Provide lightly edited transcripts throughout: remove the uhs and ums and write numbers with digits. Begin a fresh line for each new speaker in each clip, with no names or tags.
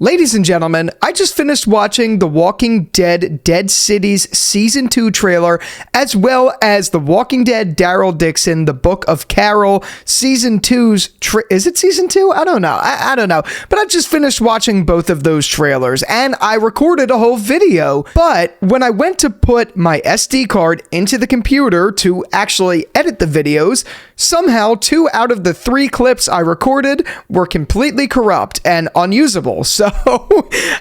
Ladies and gentlemen, I just finished watching The Walking Dead Dead Cities Season 2 trailer, as well as The Walking Dead Daryl Dixon, The Book of Carol, Season 2's... Is it Season 2? I don't know. I don't know. But I just finished watching both of those trailers, and I recorded a whole video. But when I went to put my SD card into the computer to actually edit the videos, somehow 2 out of the 3 clips I recorded were completely corrupt and unusable. So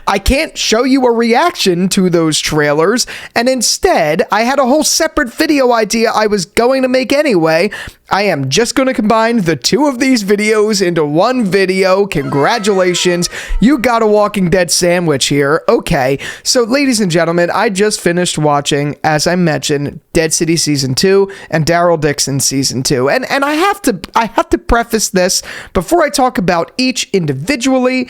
I can't show you a reaction to those trailers, and instead I had a whole separate video idea I was going to make anyway. I am just going to combine the 2 of these videos into one video. Congratulations, you got a Walking Dead sandwich here. Okay, so ladies and gentlemen, I just finished watching, as I mentioned, Dead City Season 2 and Daryl Dixon Season 2. And I have to preface this before I talk about each individually.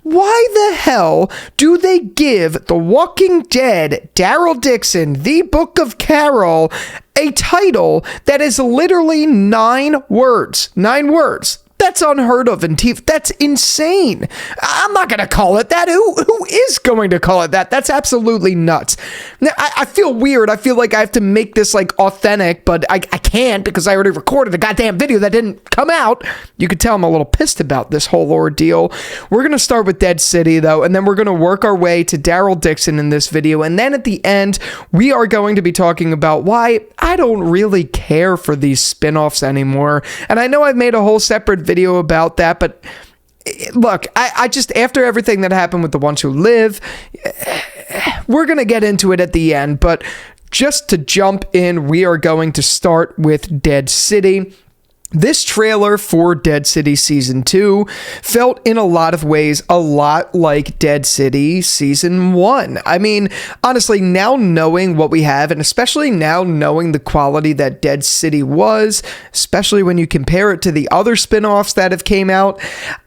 Why the hell do they give The Walking Dead, Daryl Dixon, The Book of Carol, a title that is literally 9 words? 9 words. That's unheard of in TV. That's insane. I'm not going to call it that. Who is going to call it that? That's absolutely nuts. Now, I feel weird. I feel like I have to make this like authentic, but I can't because I already recorded a goddamn video that didn't come out. You could tell I'm a little pissed about this whole ordeal. We're going to start with Dead City though, and then we're going to work our way to Daryl Dixon in this video. And then at the end, we are going to be talking about why I don't really care for these spinoffs anymore. And I know I've made a whole separate video about that, but look, I just, after everything that happened with The Ones Who Live, we're gonna get into it at the end, but just to jump in, we are going to start with Dead City. This trailer for Dead City Season 2 felt in a lot of ways a lot like Dead City Season 1. I mean, honestly, now knowing what we have, and especially now knowing the quality that Dead City was, especially when you compare it to the other spin-offs that have came out,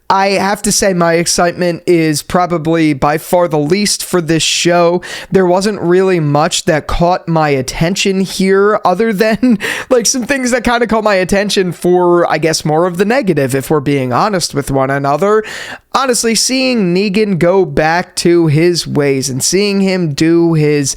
I have to say my excitement is probably by far the least for this show. There wasn't really much that caught my attention here other than like some things that kind of caught my attention for, I guess, more of the negative, if we're being honest with one another. Honestly, seeing Negan go back to his ways and seeing him do his,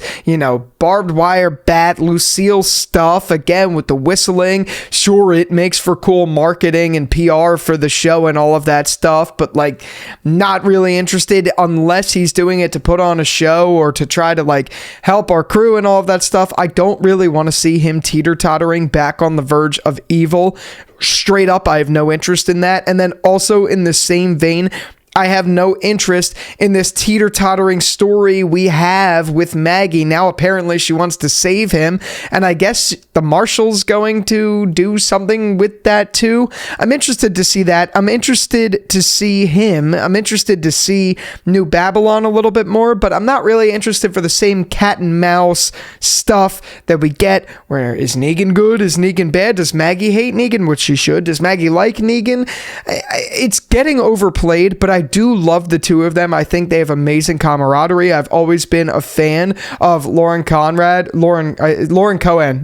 barbed wire bat Lucille stuff again with the whistling. Sure, it makes for cool marketing and PR for the show and all of that stuff, but like not really interested unless he's doing it to put on a show or to try to like help our crew and all of that stuff. I don't really want to see him teeter-tottering back on the verge of evil. Straight up, I have no interest in that. And then also in the same vein, I have no interest in this teeter-tottering story we have with Maggie. Now, apparently, she wants to save him, and I guess the Marshal's going to do something with that, too. I'm interested to see that. I'm interested to see him. I'm interested to see New Babylon a little bit more, but I'm not really interested for the same cat and mouse stuff that we get, where is Negan good? Is Negan bad? Does Maggie hate Negan? Which she should. Does Maggie like Negan? It's getting overplayed, but I do love the 2 of them. I think they have amazing camaraderie. I've always been a fan of Lauren Cohen.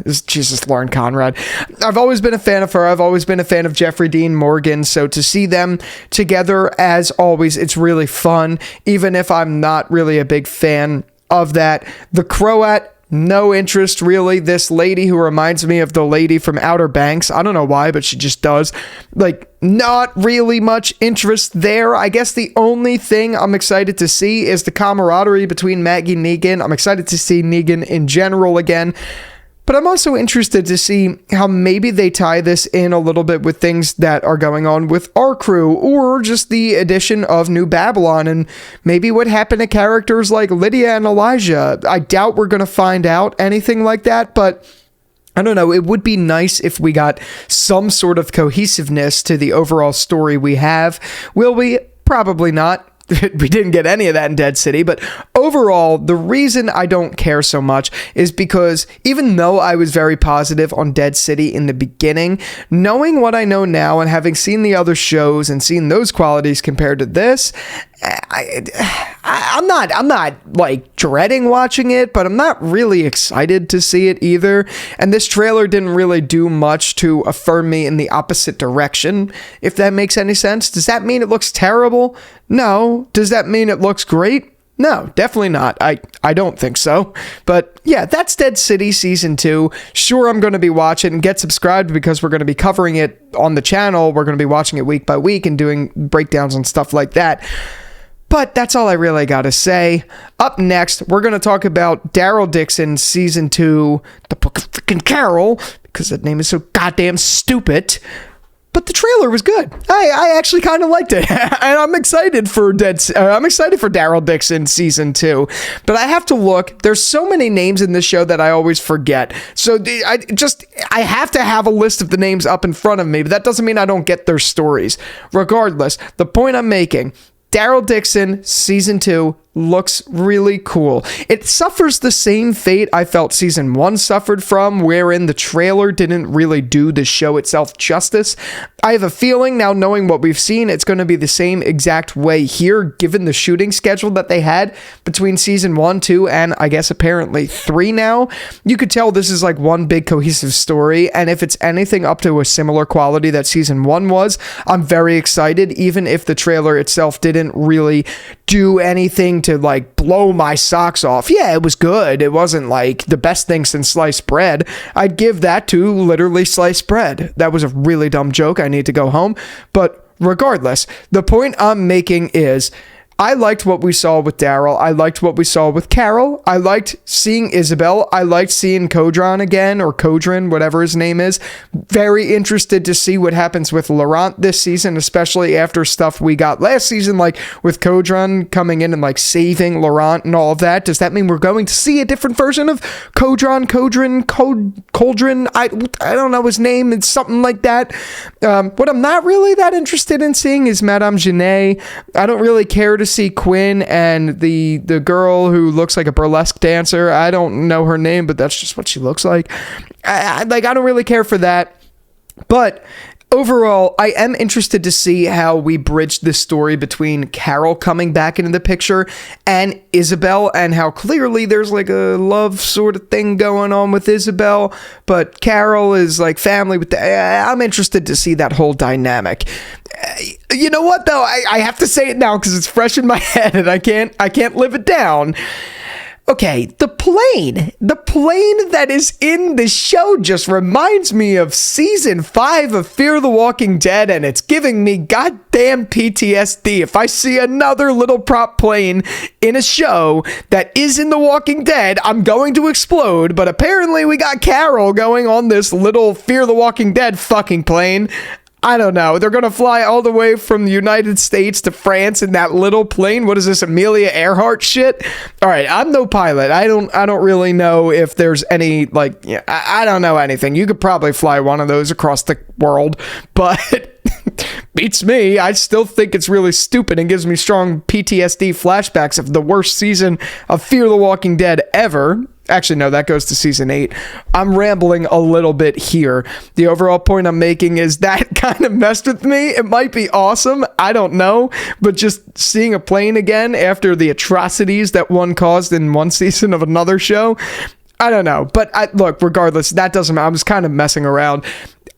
Jesus, Lauren Conrad. I've always been a fan of her. I've always been a fan of Jeffrey Dean Morgan. So to see them together, as always, it's really fun, even if I'm not really a big fan of that. The Croat, no interest really. This lady who reminds me of the lady from Outer Banks. I don't know why, but she just does. Like, not really much interest there. I guess the only thing I'm excited to see is the camaraderie between Maggie and Negan. I'm excited to see Negan in general again. But I'm also interested to see how maybe they tie this in a little bit with things that are going on with our crew, or just the addition of New Babylon, and maybe what happened to characters like Lydia and Elijah. I doubt we're going to find out anything like that, but I don't know, it would be nice if we got some sort of cohesiveness to the overall story we have. Will we? Probably not. We didn't get any of that in Dead City, but overall, the reason I don't care so much is because even though I was very positive on Dead City in the beginning, knowing what I know now and having seen the other shows and seen those qualities compared to this, I I'm not like dreading watching it, but I'm not really excited to see it either. And this trailer didn't really do much to affirm me in the opposite direction, if that makes any sense. Does that mean it looks terrible? No. Does that mean it looks great? No, definitely not. I don't think so. But yeah, that's Dead City Season 2. Sure, I'm going to be watching and get subscribed because we're going to be covering it on the channel. We're going to be watching it week by week and doing breakdowns and stuff like that. But that's all I really got to say. Up next, we're going to talk about Daryl Dixon Season 2, The Book of Freaking Carol, because that name is so goddamn stupid. But the trailer was good. I actually kind of liked it. And I'm excited for Daryl Dixon Season 2. But I have to look. There's so many names in this show that I always forget. So I have to have a list of the names up in front of me, but that doesn't mean I don't get their stories. Regardless, the point I'm making, Daryl Dixon Season 2 looks really cool. It suffers the same fate I felt Season 1 suffered from, wherein the trailer didn't really do the show itself justice. I have a feeling now, knowing what we've seen, it's going to be the same exact way here, given the shooting schedule that they had between Season 1, 2, and I guess apparently 3 now. You could tell this is like one big cohesive story, and if it's anything up to a similar quality that Season 1 was, I'm very excited, even if the trailer itself didn't really do anything to like blow my socks off. Yeah, it was good. It wasn't like the best thing since sliced bread. I'd give that to literally sliced bread. That was a really dumb joke. I need to go home. But regardless, the point I'm making is I liked what we saw with Daryl. I liked what we saw with Carol. I liked seeing Isabel. I liked seeing Kodron again, or Kodron, whatever his name is. Very interested to see what happens with Laurent this season, especially after stuff we got last season, like with Kodron coming in and like saving Laurent and all of that. Does that mean we're going to see a different version of Kodron? I don't know his name. It's something like that. What I'm not really that interested in seeing is Madame Genet. I don't really care to see Quinn and the girl who looks like a burlesque dancer. I don't know her name, but that's just what she looks like. I don't really care for that. But overall, I am interested to see how we bridge this story between Carol coming back into the picture and Isabel, and how clearly there's like a love sort of thing going on with Isabel, but Carol is like family with I'm interested to see that whole dynamic. You know what though? I have to say it now because it's fresh in my head and I can't live it down. Okay, the plane that is in the show just reminds me of Season 5 of Fear the Walking Dead, and it's giving me goddamn PTSD. If I see another little prop plane in a show that is in The Walking Dead, I'm going to explode, but apparently we got Carol going on this little Fear the Walking Dead fucking plane. I don't know. They're going to fly all the way from the United States to France in that little plane. What is this, Amelia Earhart shit? All right, I'm no pilot. I don't really know if there's any, like, I don't know anything. You could probably fly one of those across the world, but beats me. I still think it's really stupid and gives me strong PTSD flashbacks of the worst season of Fear the Walking Dead ever. Actually, no, that goes to Season 8. I'm rambling a little bit here. The overall point I'm making is that kind of messed with me. It might be awesome. I don't know. But just seeing a plane again after the atrocities that one caused in one season of another show, I don't know. But look, regardless, that doesn't matter. I'm just kind of messing around.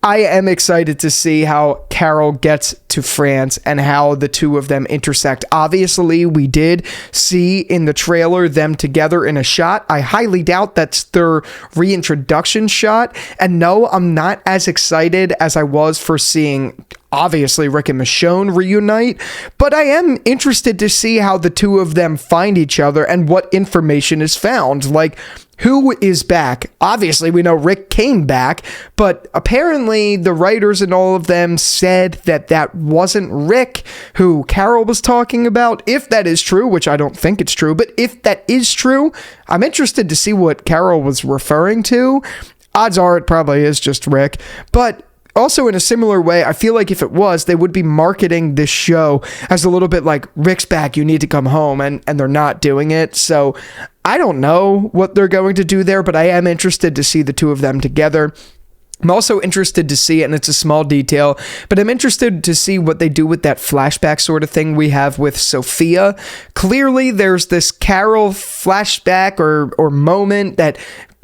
I am excited to see how Carol gets to France and how the two of them intersect. Obviously, we did see in the trailer them together in a shot. I highly doubt that's their reintroduction shot. And no, I'm not as excited as I was for seeing, obviously, Rick and Michonne reunite, but I am interested to see how the two of them find each other and what information is found. Like, who is back? Obviously, we know Rick came back, but apparently the writers and all of them said that wasn't Rick who Carol was talking about. If that is true, which I don't think it's true, but if that is true, I'm interested to see what Carol was referring to. Odds are it probably is just Rick, but also, in a similar way, I feel like if it was, they would be marketing this show as a little bit like, Rick's back, you need to come home, and they're not doing it. So I don't know what they're going to do there, but I am interested to see the two of them together. I'm also interested to see, and it's a small detail, but I'm interested to see what they do with that flashback sort of thing we have with Sophia. Clearly, there's this Carol flashback or moment that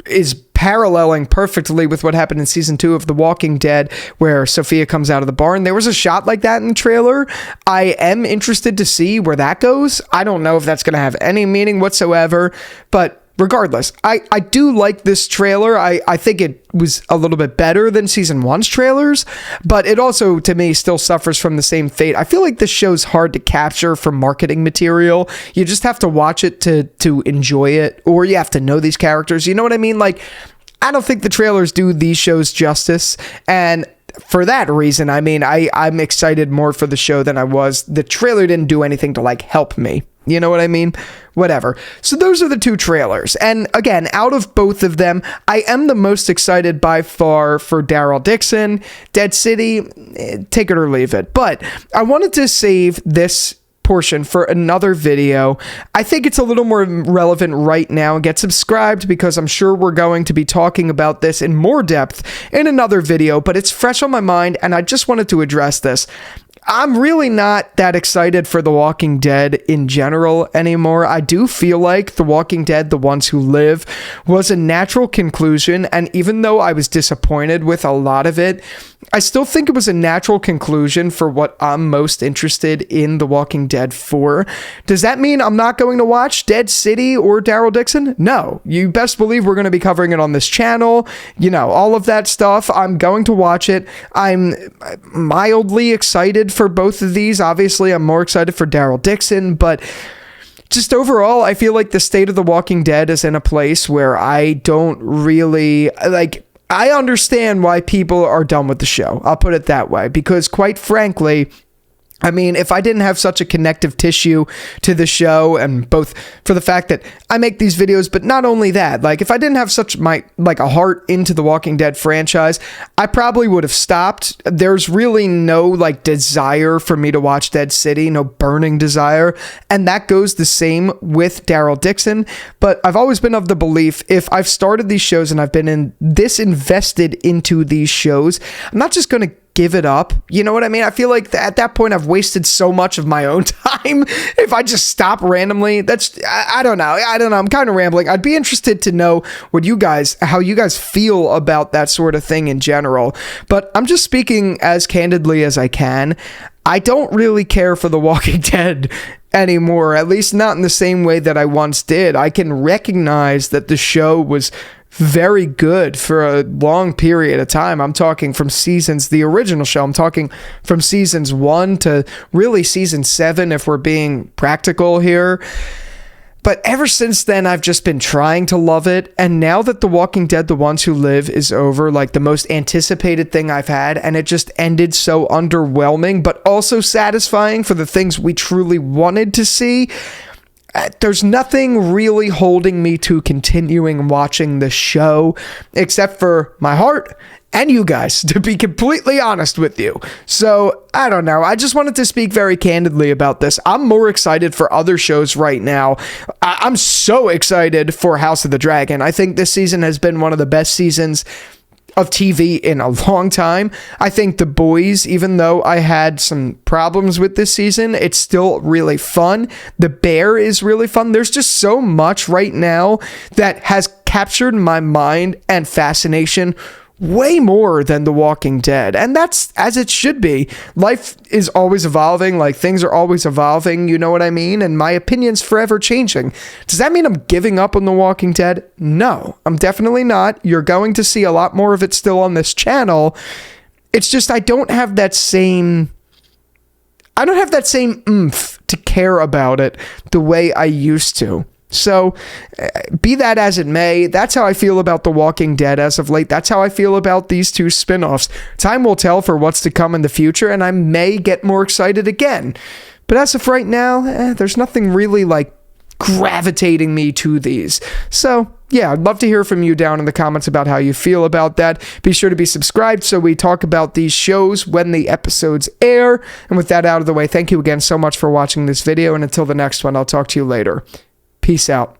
is paralleling perfectly with what happened in season 2 of The Walking Dead, where Sophia comes out of the barn. There was a shot like that in the trailer. I am interested to see where that goes. I don't know if that's going to have any meaning whatsoever, but regardless, I do like this trailer. I think it was a little bit better than season 1's trailers, but it also, to me, still suffers from the same fate. I feel like this show's hard to capture for marketing material. You just have to watch it to enjoy it, or you have to know these characters. You know what I mean? Like, I don't think the trailers do these shows justice, and for that reason, I mean, I'm excited more for the show than I was. The trailer didn't do anything to, like, help me. You know what I mean? Whatever. So those are the 2 trailers. And again, out of both of them, I am the most excited by far for Daryl Dixon. Dead City, take it or leave it. But I wanted to save this portion for another video. I think it's a little more relevant right now. Get subscribed, because I'm sure we're going to be talking about this in more depth in another video, but it's fresh on my mind, and I just wanted to address this. I'm really not that excited for The Walking Dead in general anymore. I do feel like The Walking Dead, The Ones Who Live, was a natural conclusion, and even though I was disappointed with a lot of it, I still think it was a natural conclusion for what I'm most interested in The Walking Dead for. Does that mean I'm not going to watch Dead City or Daryl Dixon? No. You best believe we're going to be covering it on this channel. You know, all of that stuff. I'm going to watch it. I'm mildly excited for both of these. Obviously, I'm more excited for Daryl Dixon, but just overall, I feel like the state of The Walking Dead is in a place where I don't really, like, I understand why people are done with the show. I'll put it that way, because quite frankly, I mean, if I didn't have such a connective tissue to the show, and both for the fact that I make these videos, but not only that, like, if I didn't have such a heart into the Walking Dead franchise, I probably would have stopped. There's really no, like, desire for me to watch Dead City, no burning desire, and that goes the same with Daryl Dixon. But I've always been of the belief, if I've started these shows and I've been this invested into these shows, I'm not just going to give it up. You know what I mean? I feel like at that point I've wasted so much of my own time if I just stop randomly. I don't know. I'm kind of rambling. I'd be interested to know how you guys feel about that sort of thing in general. But I'm just speaking as candidly as I can. I don't really care for The Walking Dead anymore, at least not in the same way that I once did. I can recognize that the show was very good for a long period of time. I'm talking from the original show, I'm talking from seasons 1 to really season 7, if we're being practical here. But ever since then, I've just been trying to love it. And now that The Walking Dead, The Ones Who Live is over, like the most anticipated thing I've had, and it just ended so underwhelming, but also satisfying for the things we truly wanted to see, there's nothing really holding me to continuing watching the show except for my heart and you guys, to be completely honest with you. So, I don't know. I just wanted to speak very candidly about this. I'm more excited for other shows right now. I'm so excited for House of the Dragon. I think this season has been one of the best seasons of TV in a long time. I think The Boys, even though I had some problems with this season, it's still really fun. The Bear is really fun. There's just so much right now that has captured my mind and fascination way more than The Walking Dead. And that's as it should be. Life is always evolving, like things are always evolving, you know what I mean? And my opinion's forever changing. Does that mean I'm giving up on The Walking Dead? No, I'm definitely not. You're going to see a lot more of it still on this channel. It's just I don't have that same oomph to care about it the way I used to. So, be that as it may, that's how I feel about The Walking Dead as of late. That's how I feel about these 2 spin-offs. Time will tell for what's to come in the future, and I may get more excited again. But as of right now, there's nothing really, like, gravitating me to these. So, yeah, I'd love to hear from you down in the comments about how you feel about that. Be sure to be subscribed so we talk about these shows when the episodes air. And with that out of the way, thank you again so much for watching this video, and until the next one, I'll talk to you later. Peace out.